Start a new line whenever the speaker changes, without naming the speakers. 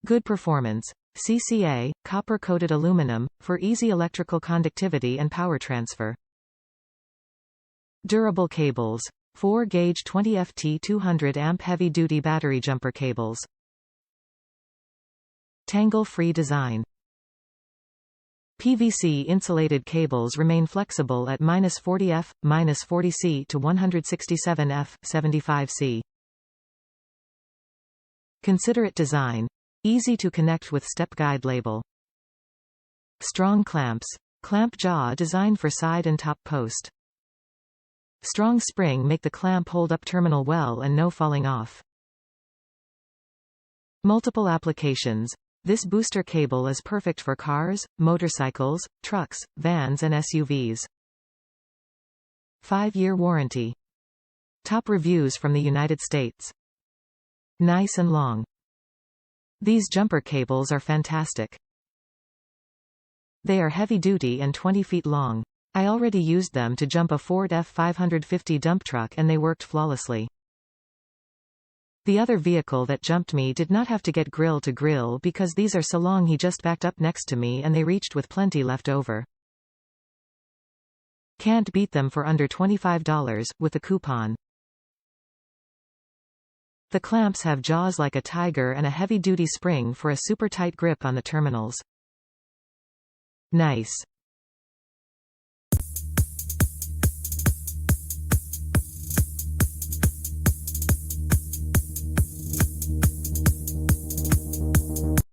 Good performance. CCA, copper-coated aluminum, for easy electrical conductivity and power transfer. Durable cables. 4-gauge 20FT 200 amp heavy-duty battery jumper cables. Tangle-free design. PVC insulated cables remain flexible at -40 F, -40 C to 167 F, 75 C. Considerate design. Easy to connect with step guide label. Strong clamps. Clamp jaw designed for side and top post. Strong spring make the clamp hold up terminal well and no falling off. Multiple applications. This booster cable is perfect for cars, motorcycles, trucks, vans and SUVs. 5-year warranty. Top reviews from the United States. Nice and long. These jumper cables are fantastic. They are heavy-duty and 20 feet long. I already used them to jump a Ford F-550 dump truck and they worked flawlessly. The other vehicle that jumped me did not have to get grill to grill because these are so long, he just backed up next to me and they reached with plenty left over. Can't beat them for under $25, with a coupon. The clamps have jaws like a tiger and a heavy-duty spring for a super tight grip on the terminals. Nice.